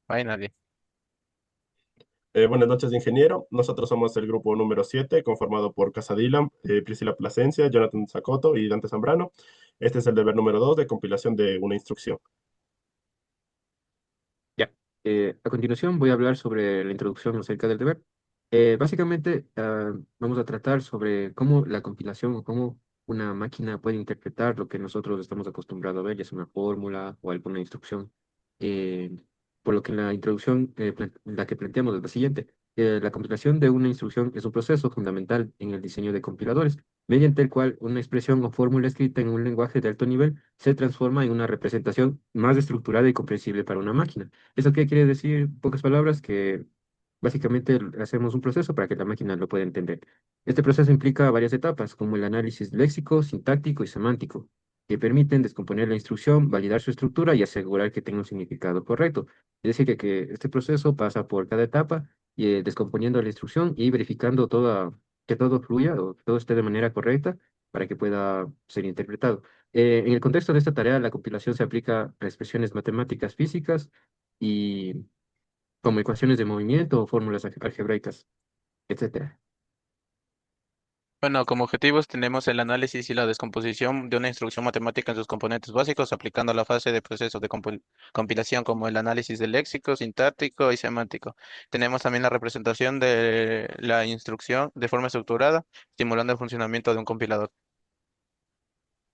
Finally. Buenas noches, ingeniero. Nosotros somos el grupo número 7, conformado por Casa Dylan, Priscila Plasencia, Jonathan Zacoto y Dante Zambrano. Este es el deber número 2 de compilación de una instrucción. Ya. A continuación voy a hablar sobre la introducción acerca del deber. Básicamente, vamos a tratar sobre cómo la compilación o cómo una máquina puede interpretar lo que nosotros estamos acostumbrados a ver, ya sea una fórmula o alguna instrucción. Eh, por lo que en la introducción, la que planteamos es la siguiente. La compilación de una instrucción es un proceso fundamental en el diseño de compiladores, mediante el cual una expresión o fórmula escrita en un lenguaje de alto nivel se transforma en una representación más estructurada y comprensible para una máquina. ¿Eso qué quiere decir? En pocas palabras, que básicamente hacemos un proceso para que la máquina lo pueda entender. Este proceso implica varias etapas, como el análisis léxico, sintáctico y semántico, que permiten descomponer la instrucción, validar su estructura y asegurar que tenga un significado correcto. Es decir, que este proceso pasa por cada etapa, descomponiendo la instrucción y verificando que todo fluya o todo esté de manera correcta para que pueda ser interpretado. En el contexto de esta tarea, la compilación se aplica a expresiones matemáticas físicas y como ecuaciones de movimiento o fórmulas algebraicas, etcétera. Bueno, como objetivos tenemos el análisis y la descomposición de una instrucción matemática en sus componentes básicos, aplicando la fase de procesos de compilación como el análisis del léxico, sintáctico y semántico. Tenemos también la representación de la instrucción de forma estructurada, estimulando el funcionamiento de un compilador.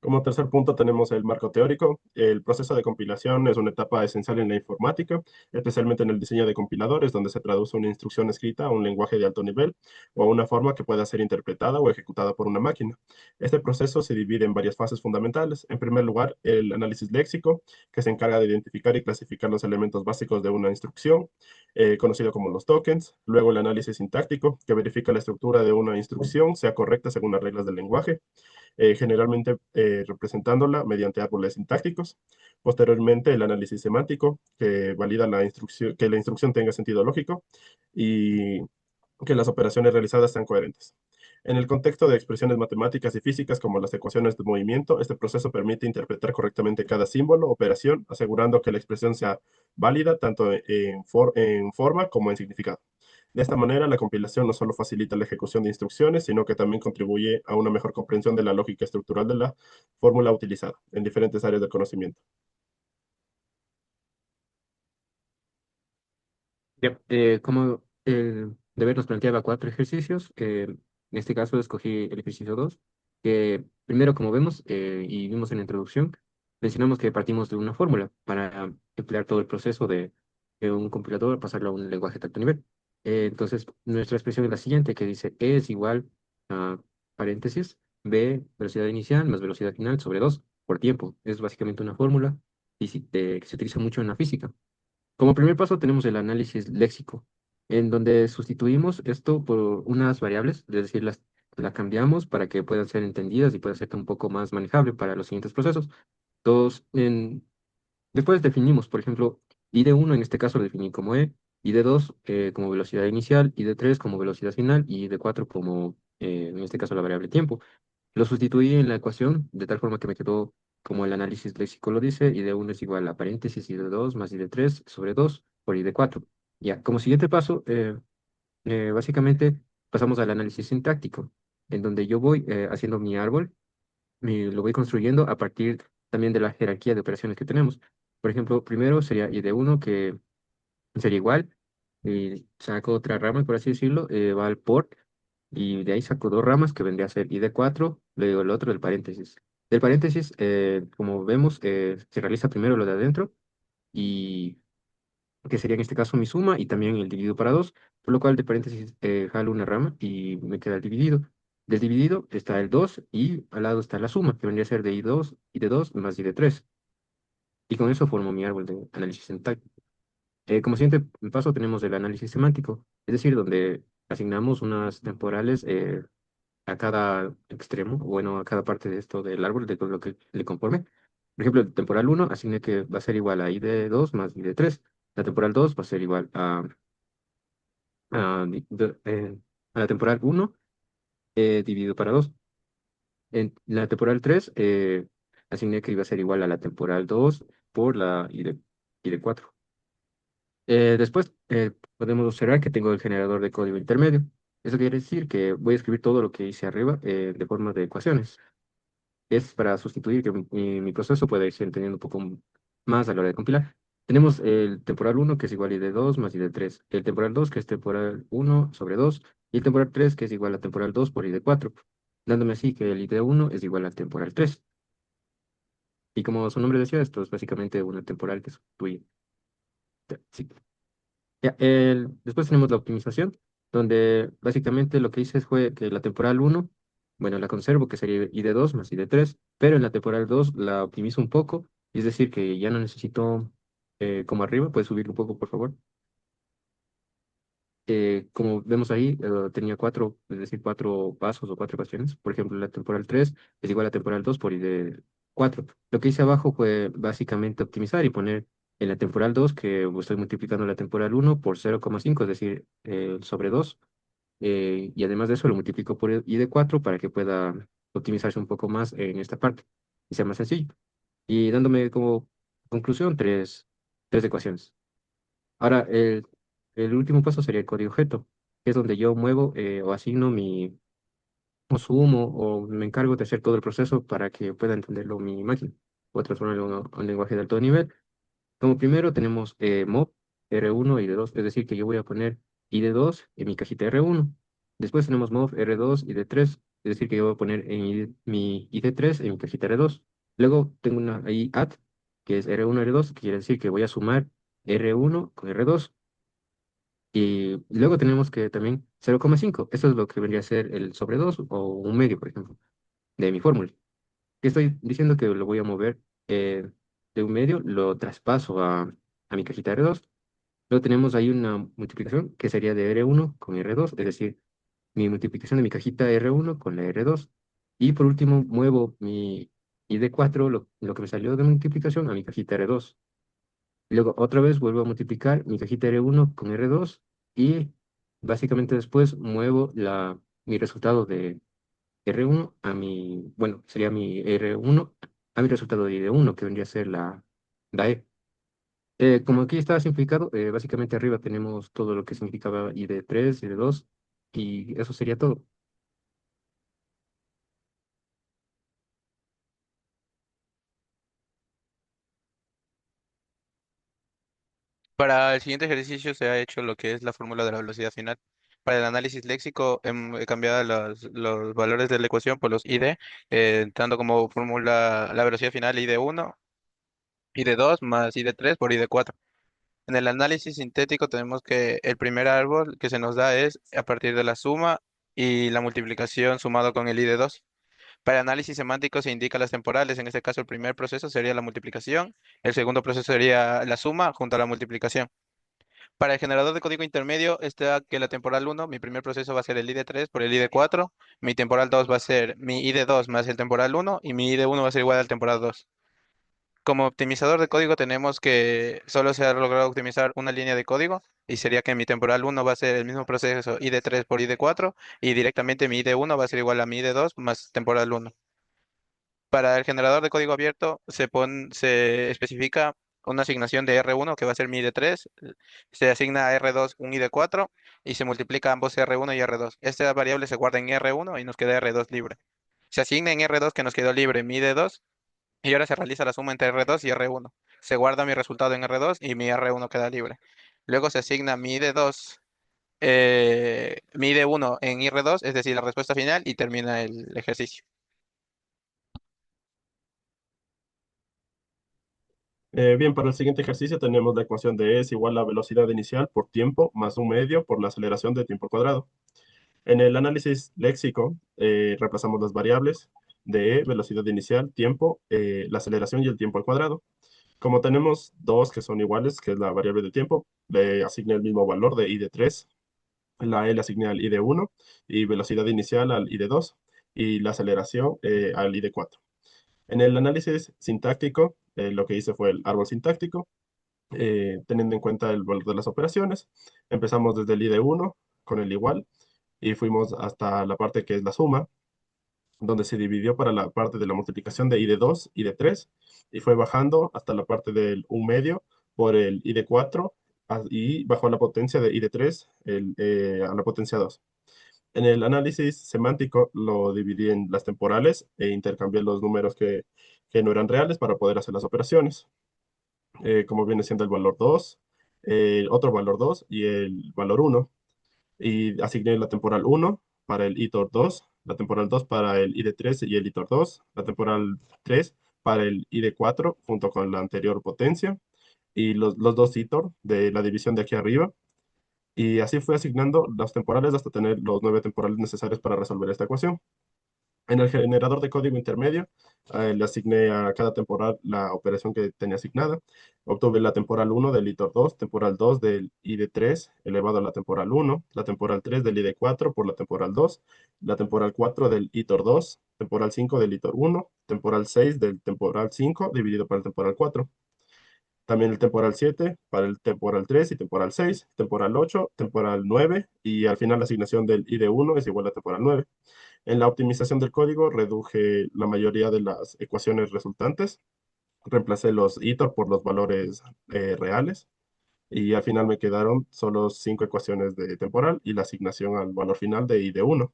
Como tercer punto tenemos el marco teórico. El proceso de compilación es una etapa esencial en la informática, especialmente en el diseño de compiladores, donde se traduce una instrucción escrita a un lenguaje de alto nivel o a una forma que pueda ser interpretada o ejecutada por una máquina. Este proceso se divide en varias fases fundamentales. En primer lugar, el análisis léxico, que se encarga de identificar y clasificar los elementos básicos de una instrucción, conocido como los tokens. Luego, el análisis sintáctico, que verifica la estructura de una instrucción, sea correcta según las reglas del lenguaje, generalmente representándola mediante árboles sintácticos. Posteriormente, el análisis semántico, que valida la instrucción, que la instrucción tenga sentido lógico y que las operaciones realizadas sean coherentes. En el contexto de expresiones matemáticas y físicas como las ecuaciones de movimiento, este proceso permite interpretar correctamente cada símbolo, operación, asegurando que la expresión sea válida tanto en forma como en significado. De esta manera, la compilación no solo facilita la ejecución de instrucciones, sino que también contribuye a una mejor comprensión de la lógica estructural de la fórmula utilizada en diferentes áreas del conocimiento. Ya, como el deber nos planteaba cuatro ejercicios, en este caso escogí el ejercicio 2, que primero, como vemos y vimos en la introducción, mencionamos que partimos de una fórmula para emplear todo el proceso de un compilador, pasarlo a un lenguaje de alto nivel. Entonces, nuestra expresión es la siguiente, que dice E es igual a paréntesis, B, velocidad inicial más velocidad final sobre 2 por tiempo. Es básicamente una fórmula que se utiliza mucho en la física. Como primer paso tenemos el análisis léxico, en donde sustituimos esto por unas variables, es decir, las cambiamos para que puedan ser entendidas y pueda ser un poco más manejable para los siguientes procesos. Dos, después definimos, por ejemplo, ID1 en este caso lo definí como E, ID2 como velocidad inicial, ID3 como velocidad final y ID4 como, en este caso, la variable tiempo. Lo sustituí en la ecuación de tal forma que me quedó como el análisis léxico lo dice, y de uno es igual a paréntesis y de 2 más y de 3 sobre 2 por y de 4. Ya, como siguiente paso, básicamente pasamos al análisis sintáctico, en donde yo voy haciendo mi árbol, lo voy construyendo a partir también de la jerarquía de operaciones que tenemos. Por ejemplo, primero sería y de uno que sería igual, y saco otra rama, por así decirlo, va al por, y de ahí saco dos ramas que vendría a ser I de 4 luego el otro del paréntesis. Del paréntesis, como vemos, se realiza primero lo de adentro, y que sería en este caso mi suma, y también el dividido para 2 por lo cual de paréntesis jalo una rama y me queda el dividido. Del dividido está el 2 y al lado está la suma, que vendría a ser de I2 y de 2 más I de 3. Y con eso formo mi árbol de análisis sintáctico. Como siguiente paso tenemos el análisis semántico, es decir, donde asignamos unas temporales a cada extremo, bueno, a cada parte de esto del árbol, de todo lo que le conforme. Por ejemplo, el temporal uno asigné que va a ser igual a I de 2 más I de 3. La temporal 2 va a ser igual a la temporal uno dividido para 2. En la temporal 3 asigné que iba a ser igual a la temporal 2 por la I de 4. Después podemos observar que tengo el generador de código intermedio. Eso quiere decir que voy a escribir todo lo que hice arriba de forma de ecuaciones. Es para sustituir que mi proceso pueda irse entendiendo un poco más a la hora de compilar. Tenemos el temporal uno que es igual a id2 más id3, el temporal 2 que es temporal uno sobre 2 y el temporal 3 que es igual a temporal 2 por id4, dándome así que el id1 es igual al temporal 3. Y como su nombre decía, esto es básicamente una temporal que sustituye. Sí. Ya, después tenemos la optimización, donde básicamente lo que hice fue que la temporal uno, bueno, la conservo, que sería id2 más id3, pero en la temporal 2 la optimizo un poco, y es decir, que ya no necesito, como arriba, puedes subirlo un poco, por favor. Como vemos ahí, tenía cuatro, es decir, cuatro pasos o cuatro ecuaciones. Por ejemplo, la temporal 3 es igual a temporal 2 por id4. Lo que hice abajo fue básicamente optimizar y poner en la temporal 2 que estoy multiplicando la temporal uno por 0,5, es decir, sobre 2. Y además de eso lo multiplico por id4 para que pueda optimizarse un poco más en esta parte y sea más sencillo. Y dándome como conclusión tres ecuaciones. Ahora, el último paso sería el código objeto, que es donde yo muevo o asigno o sumo o me encargo de hacer todo el proceso para que pueda entenderlo mi máquina o transformarlo a un lenguaje de alto nivel. Como primero tenemos mob R1 y D2, es decir, que yo voy a poner ID2 en mi cajita R1. Después tenemos mob R2 y D3, es decir, que yo voy a poner mi ID3 en mi cajita R2. Luego tengo una ahí add, que es R1 R2, que quiere decir que voy a sumar R1 con R2. Y luego tenemos que también 0,5. Eso es lo que vendría a ser el sobre 2 o un medio, por ejemplo, de mi fórmula. Que estoy diciendo que lo voy a mover de un medio, lo traspaso a mi cajita R2. Luego tenemos ahí una multiplicación que sería de R1 con R2, es decir, mi multiplicación de mi cajita R1 con la R2. Y por último, muevo mi ID4, lo que me salió de multiplicación, a mi cajita R2. Luego otra vez vuelvo a multiplicar mi cajita R1 con R2 y básicamente después muevo mi resultado de R1 a mi, bueno, sería mi R1 a mi resultado de ID1, que vendría a ser la E. Como aquí está simplificado, básicamente arriba tenemos todo lo que significaba ID3, ID2 y eso sería todo. Para el siguiente ejercicio se ha hecho lo que es la fórmula de la velocidad final. Para el análisis léxico he cambiado los valores de la ecuación por los ID, dando como fórmula la velocidad final ID1, ID2 más ID3 por ID4. En el análisis sintético tenemos que el primer árbol que se nos da es a partir de la suma y la multiplicación sumado con el ID2. Para análisis semántico se indican las temporales. En este caso, el primer proceso sería la multiplicación, el segundo proceso sería la suma junto a la multiplicación. Para el generador de código intermedio está que la temporal uno, mi primer proceso va a ser el ID3 por el ID4, mi temporal 2 va a ser mi ID2 más el temporal uno y mi ID1 va a ser igual al temporal 2. Como optimizador de código tenemos que solo se ha logrado optimizar una línea de código y sería que mi temporal uno va a ser el mismo proceso ID3 por ID4 y directamente mi ID1 va a ser igual a mi ID2 más temporal uno. Para el generador de código abierto se especifica una asignación de R1 que va a ser mi ID3, se asigna a R2 un ID4 y se multiplica ambos R1 y R2. Esta variable se guarda en R1 y nos queda R2 libre. Se asigna en R2 que nos quedó libre mi ID2 y ahora se realiza la suma entre R2 y R1. Se guarda mi resultado en R2 y mi R1 queda libre. Luego se asigna mi ID2, mi ID1 en R2, es decir, la respuesta final y termina el ejercicio. Bien, para el siguiente ejercicio tenemos la ecuación de E es igual a velocidad inicial por tiempo más un medio por la aceleración de tiempo al cuadrado. En el análisis léxico, reemplazamos las variables de E, velocidad inicial, tiempo, la aceleración y el tiempo al cuadrado. Como tenemos dos que son iguales, que es la variable de tiempo, le asigné el mismo valor de ID3, la E le asigné al ID1 y velocidad inicial al ID2 y la aceleración al ID4. En el análisis sintáctico, lo que hice fue el árbol sintáctico, teniendo en cuenta el valor de las operaciones. Empezamos desde el ID1 con el igual y fuimos hasta la parte que es la suma, donde se dividió para la parte de la multiplicación de ID2 y de 3 y fue bajando hasta la parte del un medio por el ID4 y bajó la potencia de ID3 a la potencia 2. En el análisis semántico lo dividí en las temporales e intercambié los números que no eran reales para poder hacer las operaciones, como viene siendo el valor 2, el otro valor 2 y el valor 1. Y asigné la temporal 1 para el itor 2, la temporal 2 para el ID3 y el itor 2, la temporal 3 para el ID4 junto con la anterior potencia y los dos itor de la división de aquí arriba. Y así fui asignando los temporales hasta tener los 9 temporales necesarios para resolver esta ecuación. En el generador de código intermedio, le asigné a cada temporal la operación que tenía asignada. Obtuve la temporal 1 del itor 2, temporal 2 del ID3 elevado a la temporal 1, la temporal 3 del ID4 por la temporal 2, la temporal 4 del itor 2, temporal 5 del itor 1, temporal 6 del temporal 5 dividido por el temporal 4. También el temporal 7 para el temporal 3 y temporal 6, temporal 8, temporal 9 y al final la asignación del ID1 es igual a temporal 9. En la optimización del código reduje la mayoría de las ecuaciones resultantes, reemplacé los itor por los valores reales y al final me quedaron solo 5 ecuaciones de temporal y la asignación al valor final de ID1.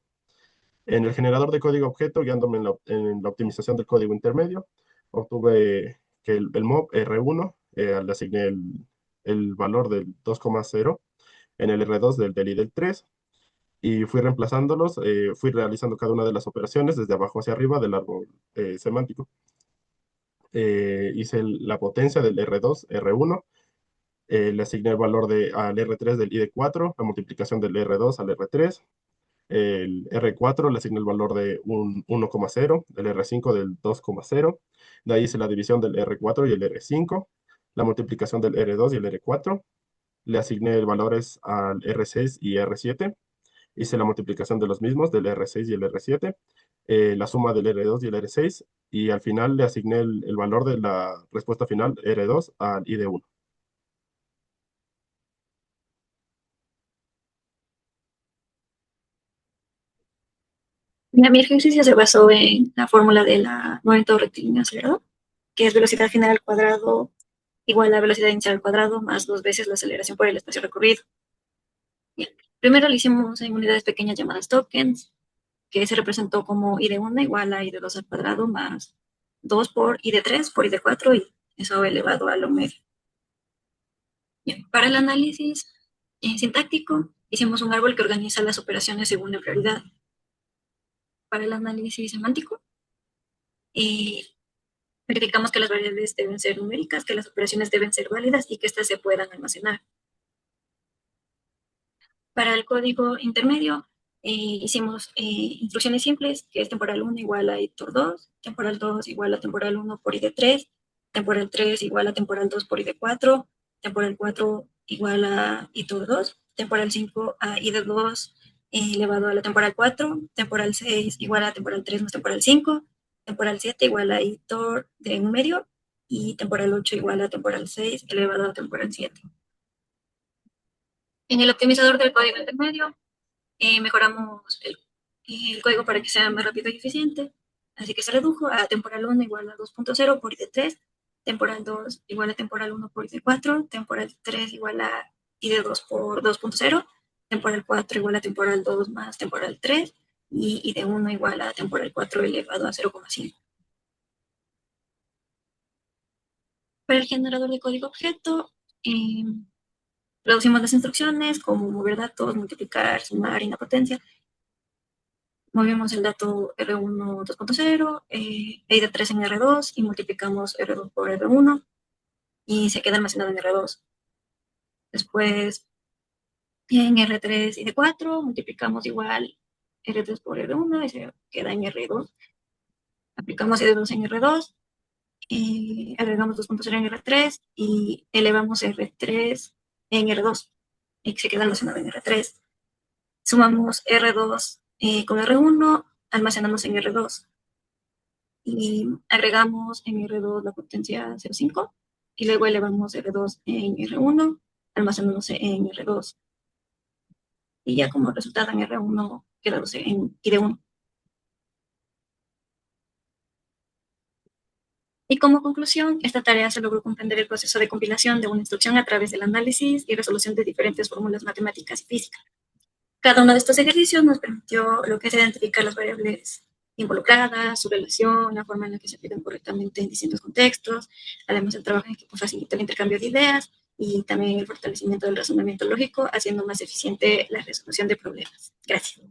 En el generador de código objeto, guiándome en la optimización del código intermedio, obtuve que el mob R1 le asigné el valor del 2,0, en el R2 del I del 3 y fui reemplazándolos, fui realizando cada una de las operaciones desde abajo hacia arriba del árbol semántico. Hice la potencia del R2, R1, le asigné el valor al R3 del ID4, la multiplicación del R2 al R3, el R4 le asigné el valor de un 1,0, el R5 del 2,0, de ahí hice la división del R4 y el R5, la multiplicación del R2 y el R4, le asigné valores al R6 y R7, hice la multiplicación de los mismos, del R6 y el R7, la suma del R2 y el R6, y al final le asigné el valor de la respuesta final R2 al ID1. Mi ejercicio se basó en la fórmula de la momento rectilíneo acelerado, que es velocidad final al cuadrado igual a velocidad inicial al cuadrado más 2 veces la aceleración por el espacio recorrido. Bien. Primero lo hicimos en unidades pequeñas llamadas tokens, que se representó como i de 1 igual a i de 2 al cuadrado más 2 por i de 3 por i de 4 y eso elevado a lo medio. Bien. Para el análisis sintáctico, hicimos un árbol que organiza las operaciones según la prioridad. Para el análisis semántico, verificamos que las variables deben ser numéricas, que las operaciones deben ser válidas y que éstas se puedan almacenar. Para el código intermedio, hicimos instrucciones simples, que es temporal 1 igual a itor 2, temporal 2 igual a temporal 1 por i de 3, temporal 3 igual a temporal 2 por i de 4, temporal 4 igual a itor 2, temporal 5 a i de 2 elevado a la temporal 4, temporal 6 igual a temporal 3 más temporal 5, temporal 7 igual a itor de 1 medio y temporal 8 igual a temporal 6 elevado a temporal 7. En el optimizador del código intermedio, mejoramos el código para que sea más rápido y eficiente. Así que se redujo a temporal 1 igual a 2.0 por i de 3, temporal 2 igual a temporal 1 por i de 4, temporal 3 igual a i de 2 por 2.0, temporal 4 igual a temporal 2 más temporal 3 y i de 1 igual a temporal 4 elevado a 0,5. Para el generador de código objeto, reducimos las instrucciones como mover datos, multiplicar, sumar y la potencia. Movemos el dato R1 2.0, E de 3 en R2 y multiplicamos R2 por R1 y se queda almacenado en R2. Después en R3 y de 4 multiplicamos igual R3 por R1 y se queda en R2. Aplicamos I de 2 en R2, agregamos 2.0 en R3 y elevamos R3 en R2 y se queda almacenado en R3. Sumamos R2 con R1, almacenamos en R2. Y agregamos en R2 la potencia 0.5 y luego elevamos R2 en R1, almacenándose en R2. Y ya como resultado en R1 quedándose en ID1. Y como conclusión, esta tarea se logró comprender el proceso de compilación de una instrucción a través del análisis y resolución de diferentes fórmulas matemáticas y físicas. Cada uno de estos ejercicios nos permitió lo que es identificar las variables involucradas, su relación, la forma en la que se aplican correctamente en distintos contextos. Además, el trabajo en equipo facilita el intercambio de ideas y también el fortalecimiento del razonamiento lógico, haciendo más eficiente la resolución de problemas. Gracias.